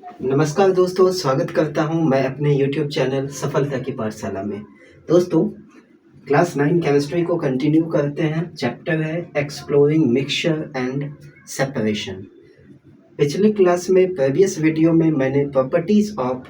नमस्कार दोस्तों, स्वागत करता हूं मैं अपने YouTube चैनल सफलता की पाठशाला में। दोस्तों, क्लास 9 केमिस्ट्री को कंटिन्यू करते हैं। चैप्टर है एक्सप्लोरिंग मिक्सचर एंड सेपरेशन। पिछली क्लास में प्रीवियस वीडियो में मैंने प्रॉपर्टीज़ ऑफ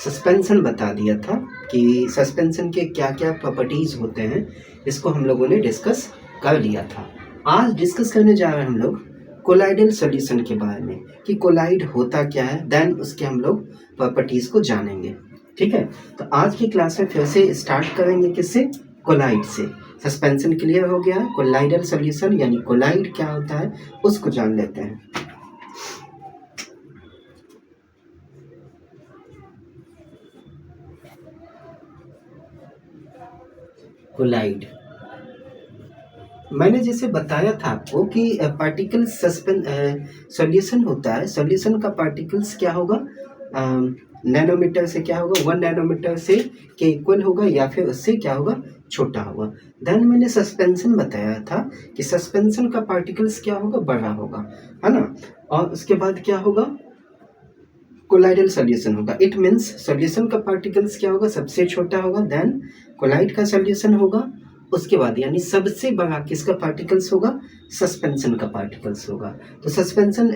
सस्पेंशन बता दिया था कि सस्पेंशन के क्या क्या प्रॉपर्टीज़ होते हैं। इसको हम लोगों ने डिस्कस कर लिया था। आज डिस्कस करने जा रहे हैं हम लोग कोलाइडल सॉल्यूशन के बारे में कि कोलाइड होता क्या है, देन उसके हम लोग प्रॉपर्टीज़ को जानेंगे। ठीक है, तो आज की क्लास में फिर से स्टार्ट करेंगे किससे? कोलाइड से। सस्पेंशन क्लियर हो गया है, कोलाइडल सॉल्यूशन यानी कोलाइड क्या होता है उसको जान लेते हैं। कोलाइड मैंने जैसे बताया था आपको कि पार्टिकल सॉल्यूशन होता है। सॉल्यूशन का पार्टिकल्स क्या होगा, नैनोमीटर से क्या होगा, 1 नैनोमीटर से के इक्वल होगा या फिर उससे क्या होगा, छोटा होगा। देन मैंने सस्पेंशन बताया था कि सस्पेंशन का पार्टिकल्स क्या होगा, बड़ा होगा, है ना। और उसके बाद क्या होगा, कोलाइडल सॉल्यूशन होगा। इट मीन्स सॉल्यूशन का पार्टिकल्स क्या होगा, सबसे छोटा होगा। देन कोलाइड का सॉल्यूशन होगा, उसके बाद यानी सबसे बड़ा किसका पार्टिकल्स होगा, सस्पेंशन का पार्टिकल्स होगा। तो सस्पेंशन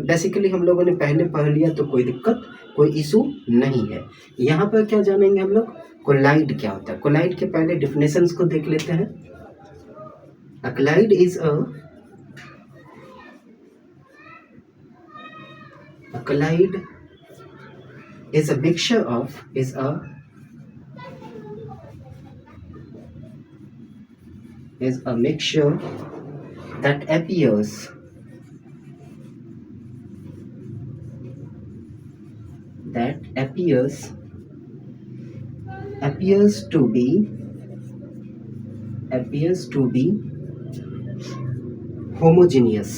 बेसिकली हम लोगों ने पहले पढ़ लिया, तो कोई दिक्कत कोई इशू नहीं है। यहाँ पर क्या जानेंगे हम लोग, कोलाइड क्या होता है। कोलाइड के पहले डिफिनेशंस को देख लेते हैं। Colloid is colloid is a mixture of is a mixture that appears to be homogeneous.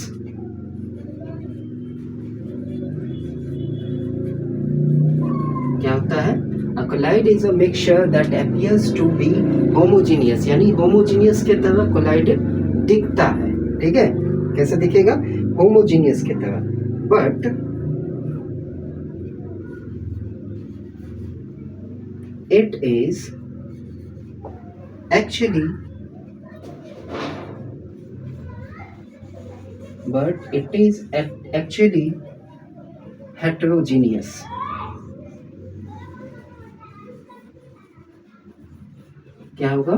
क्या होता है, colloid is a mixture that appears to be homogeneous, यानी होमोजीनियस के तरह कोलाइड दिखता है। ठीक है, कैसे दिखेगा, होमोजीनियस के तरह। But it is actually heterogeneous। क्या होगा,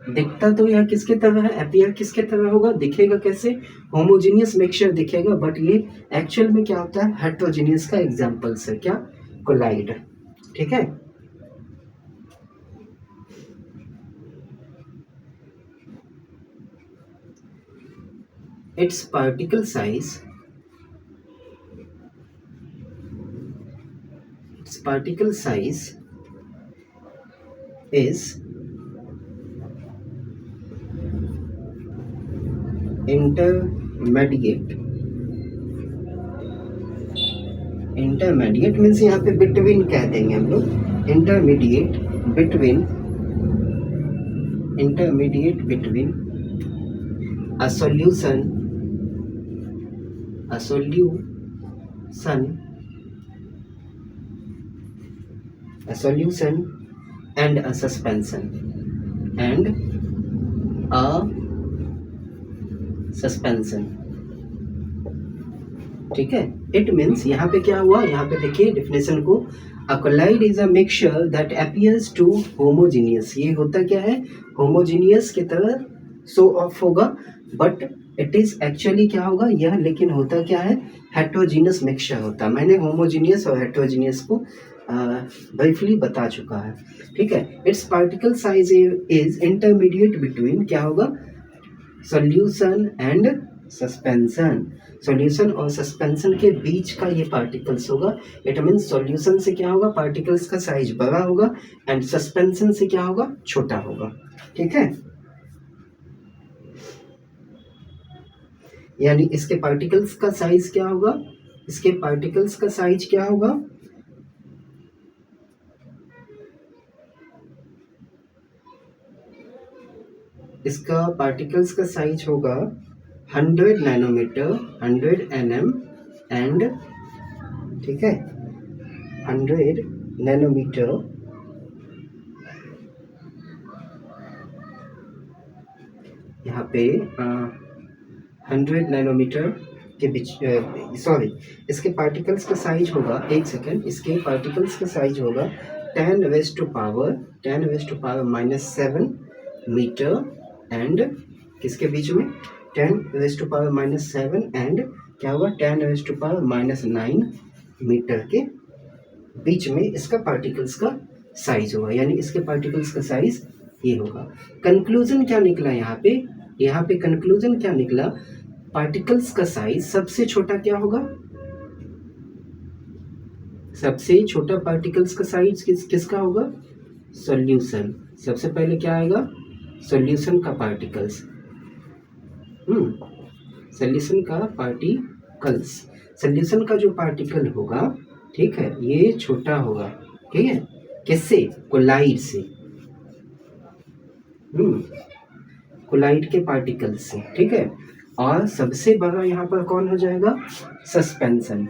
दिखता तो यह किसके तरह है, अपीयर किसके तरह होगा, दिखेगा कैसे, होमोजीनियस मिक्सचर दिखेगा। बट ये एक्चुअल में क्या होता है, हेटेरोजीनियस का एग्जांपल्स है क्या, कोलाइड। ठीक है, its particle size is intermediate means यहाँ पे बिटवीन कह देंगे हम लोग, intermediate between a solution and a suspension ठीक है, इट मीन्स यहाँ पे क्या हुआ, यहाँ पे देखिए डिफिनेशन को, a colloid is a mixture that appears to homogeneous. ये होता क्या है, होमोजीनियस की तरह शो ऑफ होगा, बट इट इज एक्चुअली क्या होगा यह, लेकिन होता क्या है, हेटेरोजीनियस मिक्सचर होता। मैंने होमोजीनियस और हेटेरोजीनियस को ब्रीफली बता चुका है। ठीक है, it's particle size is intermediate between क्या होगा, सॉल्यूशन एंड सस्पेंशन। सॉल्यूशन और सस्पेंशन के बीच का ये पार्टिकल्स होगा। इट मीन्स सॉल्यूशन से क्या होगा, पार्टिकल्स का साइज बड़ा होगा, एंड सस्पेंशन से क्या होगा, छोटा होगा। ठीक है, यानी इसके पार्टिकल्स का साइज क्या होगा, इसके पार्टिकल्स का साइज क्या होगा, इसका पार्टिकल्स का साइज होगा 100 नैनोमीटर, 100 nm एंड, ठीक है, 100 नैनोमीटर यहाँ पे 100 नैनोमीटर के बीच, सॉरी, इसके पार्टिकल्स का साइज होगा, एक सेकेंड, इसके पार्टिकल्स का साइज होगा 10⁻⁻⁻7 मीटर एंड किसके बीच में 10⁻⁻7 एंड क्या होगा 10⁻⁻9 मीटर के बीच में इसका पार्टिकल्स का साइज होगा, यानी इसके पार्टिकल्स का साइज ये होगा। कंक्लूजन क्या निकला यहाँ पे कंक्लूजन क्या निकला, पार्टिकल्स का साइज सबसे छोटा क्या होगा, सबसे छोटा पार्टिकल्स का साइज किसका होगा, सॉल्यूशन। सबसे पहले क्या आएगा, सॉल्यूशन का पार्टिकल्स, सॉल्यूशन का पार्टिकल्स, सॉल्यूशन का जो पार्टिकल होगा, ठीक है, ये छोटा होगा, ठीक है, किससे, कोलाइड से, कोलाइड के पार्टिकल्स से, ठीक है। और सबसे बड़ा यहाँ पर कौन हो जाएगा, सस्पेंशन,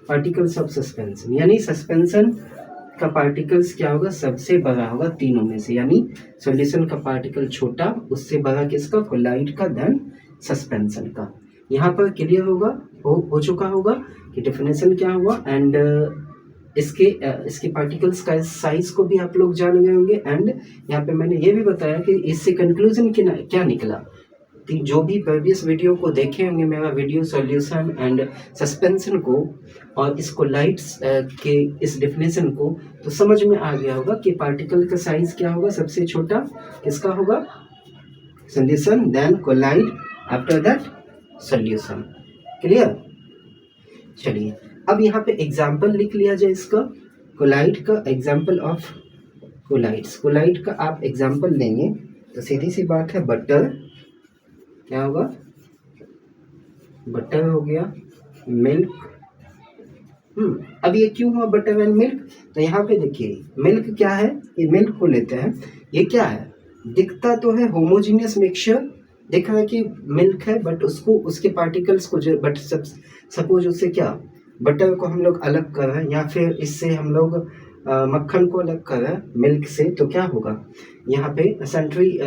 पार्टिकल्स ऑफ सस्पेंशन, यानी सस्पेंशन का पार्टिकल्स क्या होगा, सबसे बड़ा होगा तीनों में से, यानी सॉल्यूशन का पार्टिकल छोटा, उससे बड़ा किसका, कोलाइड का, देन सस्पेंशन का। यहाँ पर क्लियर होगा, हो चुका होगा कि डेफिनेशन क्या हुआ, एंड इसके पार्टिकल्स का साइज को भी आप लोग जान गए होंगे। एंड यहाँ पे मैंने ये भी बताया कि इससे कंक्लूजन क्या निकला, कि जो भी प्रीवियस वीडियो को देखे होंगे, मेरा वीडियो सॉल्यूशन एंड सस्पेंशन को और इसको लाइट्स के इस डेफिनेशन को, तो समझ में आ गया होगा कि पार्टिकल का साइज क्या होगा, सबसे छोटा किसका होगा, solution, then colloid, after that solution. Clear. चलिए अब यहाँ पे एग्जाम्पल लिख लिया जाए इसका, कोलाइड का एग्जाम्पल ऑफ कोलाइड्स, कोलाइड का आप एग्जाम्पल लेंगे तो सीधी सी बात है, बटर क्या होगा, बटर हो गया, मिल्क। अब ये क्यों हुआ बटर एंड मिल्क, तो यहाँ पे देखिए मिल्क क्या है, ये मिल्क को लेते हैं, ये क्या है, दिखता तो है होमोजीनियस मिक्सचर, दिख रहा है कि मिल्क है, बट उसको उसके पार्टिकल्स को जो, बट सपोज उससे क्या, बटर को हम लोग अलग कर रहे हैं, या फिर इससे हम लोग मक्खन को अलग कर रहे हैं मिल्क से, तो क्या होगा, यहाँ पे सेंट्री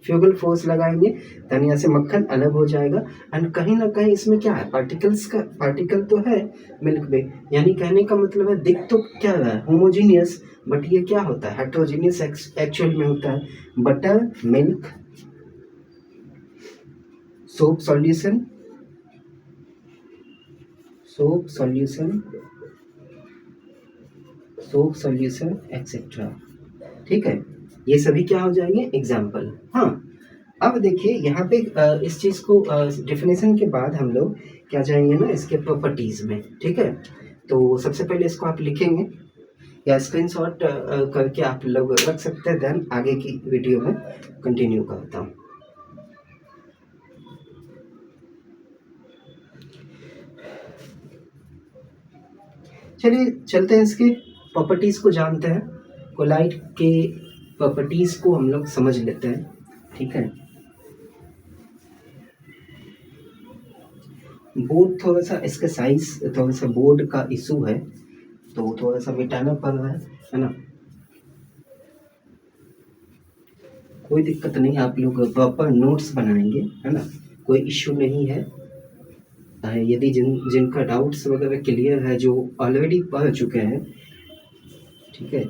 फ्यूगल फोर्स लगाएंगे, तो यहाँ से मक्खन अलग हो जाएगा। एंड कहीं ना कहीं इसमें क्या है, पार्टिकल तो है मिल्क में, यानी कहने का मतलब है दिख तो क्या रहा है, होमोजीनियस, बट ये क्या होता है, हेट्रोजीनियस एक्चुअल में होता है। Butter, milk, soap solution, soap solution etcetera, ठीक है, ये सभी क्या हो जाएंगे, एग्जाम्पल। हाँ, अब देखिए यहाँ पे इस चीज को डेफिनेशन के बाद हम लोग क्या जाएंगे ना, इसके प्रॉपर्टीज में, ठीक है। तो सबसे पहले इसको आप लिखेंगे या स्क्रीनशॉट करके आप लोग रख सकते हैं, देन आगे की वीडियो में कंटिन्यू करता हूँ। चलिए चलते हैं, इसके प्रॉपर्टीज को जानते हैं, कोलाइड के प्रॉपर्टीज को हम लोग समझ लेते हैं, ठीक है। बोर्ड थोड़ा सा, इसका साइज थोड़ा सा बोर्ड का इशू है, तो थोड़ा सा मिटाना पड़ रहा है ना, कोई दिक्कत नहीं, आप लोग प्रॉपर नोट्स बनाएंगे, है ना, कोई इश्यू नहीं है। यदि जिनका डाउट्स वगैरह क्लियर है, जो ऑलरेडी पढ़ चुके हैं, ठीक है,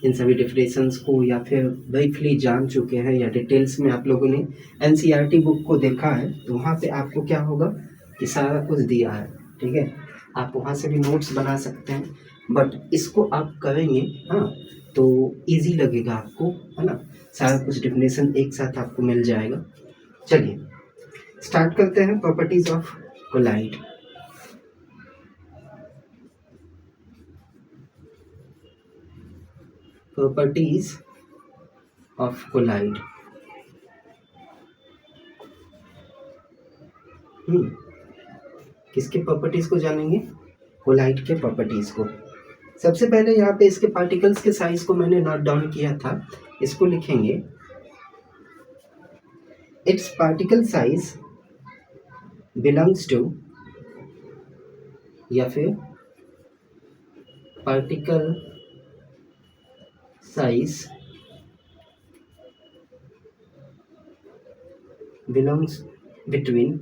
इन सभी डेफिनेशंस को, या फिर ब्रीफली जान चुके हैं, या डिटेल्स में आप लोगों ने एनसीईआरटी बुक को देखा है, तो वहाँ पे आपको क्या होगा कि सारा कुछ दिया है, ठीक है, आप वहाँ से भी नोट्स बना सकते हैं, बट इसको आप करेंगे, हाँ, तो इजी लगेगा आपको, है ना, सारा कुछ डेफिनेशन एक साथ आपको मिल जाएगा। चलिए स्टार्ट करते हैं, properties of colloid. Properties of colloid, किसके प्रॉपर्टीज को जानेंगे, कोलाइड के प्रॉपर्टीज को। सबसे पहले यहाँ पे इसके पार्टिकल्स के साइज को मैंने नोट डाउन किया था, इसको लिखेंगे, it's particle size belongs to या फिर पार्टिकल साइज बिलोंग्स बिटवीन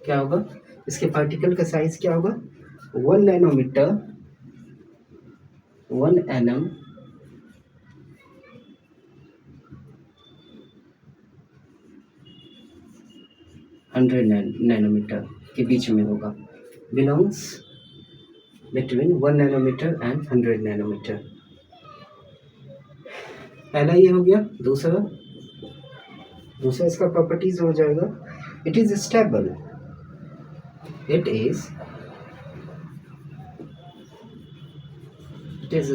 क्या होगा, इसके पार्टिकल का साइज क्या होगा, 1 नैनोमीटर 1 nm 100 नैनोमीटर के बीच में होगा, belongs between 1 nanometer and 100 nanometer. पहला ये हो गया। दूसरा इसका प्रॉपर्टीज हो जाएगा, इट इज स्टेबल,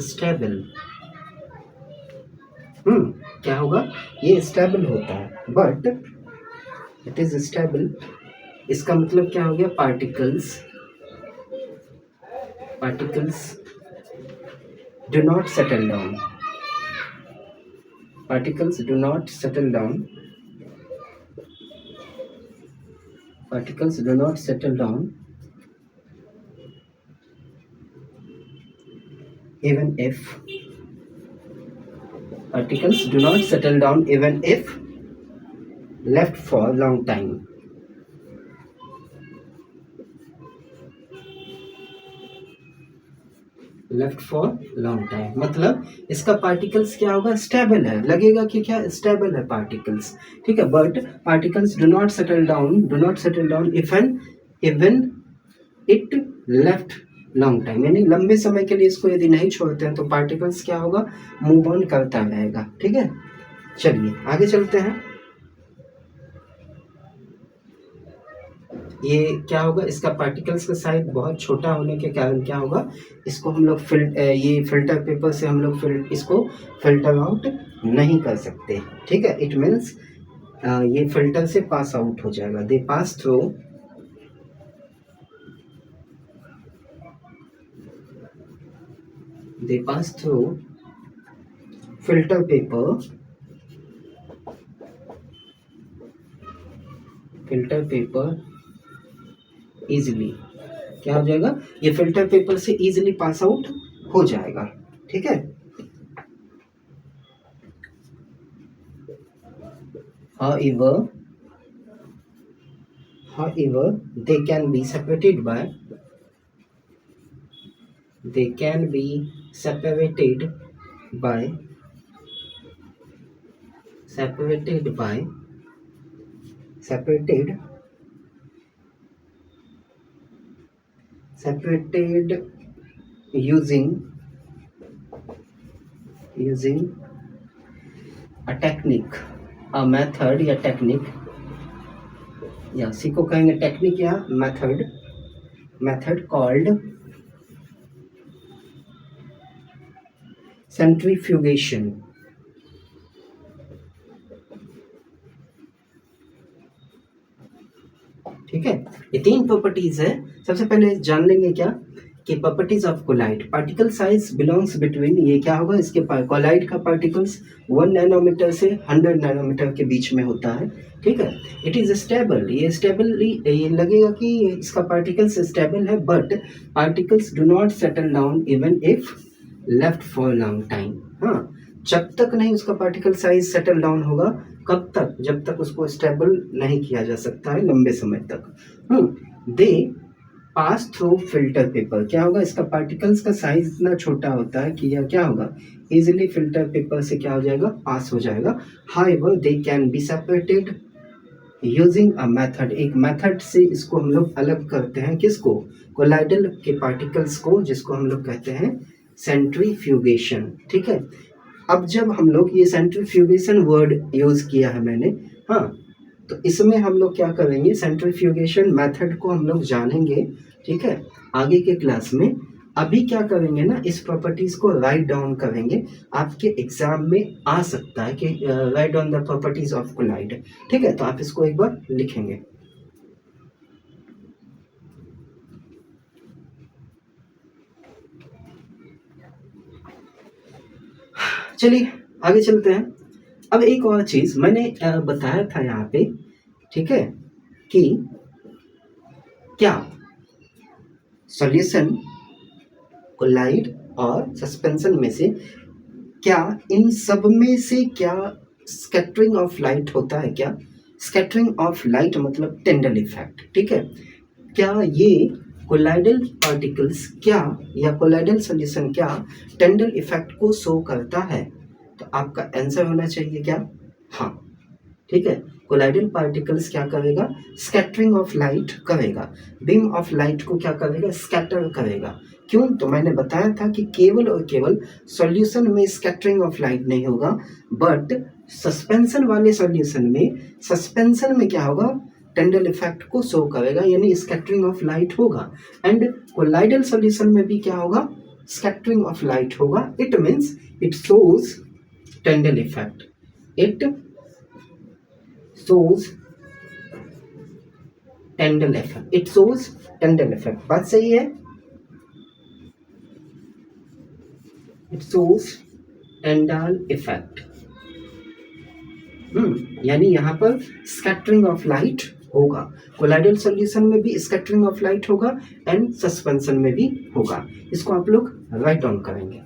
स्टेबल। क्या होगा, ये स्टेबल होता है, बट इट इज स्टेबल, इसका मतलब क्या हो गया, particles do not settle down, particles do not settle down even if left for long time। मतलब इसका पार्टिकल्स क्या होगा, स्टेबल है, लगेगा कि क्या स्टेबल है पार्टिकल्स, ठीक है, but particles do not settle down even it left long time, यानी लंबे समय के लिए इसको यदि नहीं छोड़ते हैं तो पार्टिकल्स क्या होगा, मूव ऑन करता रहेगा, ठीक है। चलिए आगे चलते हैं। ये क्या होगा, इसका पार्टिकल्स का साइज बहुत छोटा होने के कारण क्या होगा, इसको हम लोग ये फिल्टर पेपर से हम लोग इसको फिल्टर आउट नहीं कर सकते, ठीक है। इट मीन्स ये फिल्टर से पास आउट हो जाएगा। They pass through filter paper easily, क्या हो जाएगा, ये फिल्टर पेपर से इजिली पास आउट हो जाएगा, ठीक है। however they can be separated by separated using a technique, a method या टेक्निक, या इसी को कहेंगे टेक्निक या मेथड कॉल्ड सेंट्रीफ्यूगेशन, ठीक है। ये 3 प्रॉपर्टीज है। सबसे पहले जान लेंगे क्या कि properties of colloid, particle size belongs between, ये क्या होगा, इसके कोलाइड का पार्टिकल्स 1 नैनोमीटर से 100 नैनोमीटर के बीच में होता है, ठीक है। इट इज स्टेबल, ये स्टेबली, ये लगेगा कि इसका पार्टिकल्स स्टेबल है, but particles do not settle down even if left for long time. हाँ, जब तक नहीं उसका पार्टिकल साइज सेटल डाउन होगा, कब तक, जब तक उसको स्टेबल नहीं किया जा सकता है लंबे समय तक। दे पास थ्रू फिल्टर पेपर, क्या होगा, इसका पार्टिकल्स का साइज इतना छोटा होता है कि यह क्या होगा, इजिली फिल्टर पेपर से क्या हो जाएगा, पास हो जाएगा। However they can be separated using a method, एक मेथड से इसको हम लोग अलग करते हैं, किसको, कोलाइडल के पार्टिकल्स को, जिसको हम लोग कहते हैं सेंट्रीफ्यूगेशन, ठीक है। अब जब हम लोग ये सेंट्रीफ्यूगेशन वर्ड यूज किया है मैंने, हाँ, तो इसमें हम लोग क्या करेंगे, सेंट्रीफ्यूगेशन मेथड को हम लोग जानेंगे, ठीक है, आगे के क्लास में। अभी क्या करेंगे ना, इस प्रॉपर्टीज को राइट डाउन करेंगे, आपके एग्जाम में आ सकता है कि write down the properties of colloid, ठीक है। तो आप इसको एक बार लिखेंगे। चलिए आगे चलते हैं। अब एक और चीज मैंने बताया था यहाँ पे ठीक है, कि क्या सॉल्यूशन, कोलाइड और सस्पेंशन में से क्या इन सब में से क्या स्कैटरिंग ऑफ लाइट होता है? क्या स्कैटरिंग ऑफ लाइट मतलब टेंडल इफेक्ट, ठीक है, क्या ये कोलाइडल पार्टिकल्स क्या या कोलाइडल सॉल्यूशन क्या टेंडल इफेक्ट को शो करता है? तो आपका आंसर होना चाहिए क्या? हाँ, ठीक है, कोलाइडल पार्टिकल्स क्या करेगा? स्कैटरिंग ऑफ लाइट करेगा, बीम ऑफ लाइट को क्या करेगा? स्कैटर करेगा। क्यों? तो मैंने बताया था कि केवल और केवल सॉल्यूशन में स्कैटरिंग ऑफ लाइट नहीं होगा, बट सस्पेंशन वाले सस्पेंशन में क्या होगा? टेंडल इफेक्ट को शो करेगा, यानी स्कैटरिंग ऑफ लाइट होगा। एंड कोलाइडल सॉल्यूशन में भी क्या होगा? स्कैटरिंग ऑफ लाइट होगा। It means it shows Tyndall effect, it shows Tyndall effect, it shows Tyndall effect. बात सही है? It shows Tyndall effect. यानी यहाँ पर स्कैटरिंग ऑफ लाइट होगा, कोलाइडल सॉल्यूशन में भी स्कैटरिंग ऑफ लाइट होगा एंड सस्पेंशन में भी होगा। इसको आप लोग राइट डाउन करेंगे।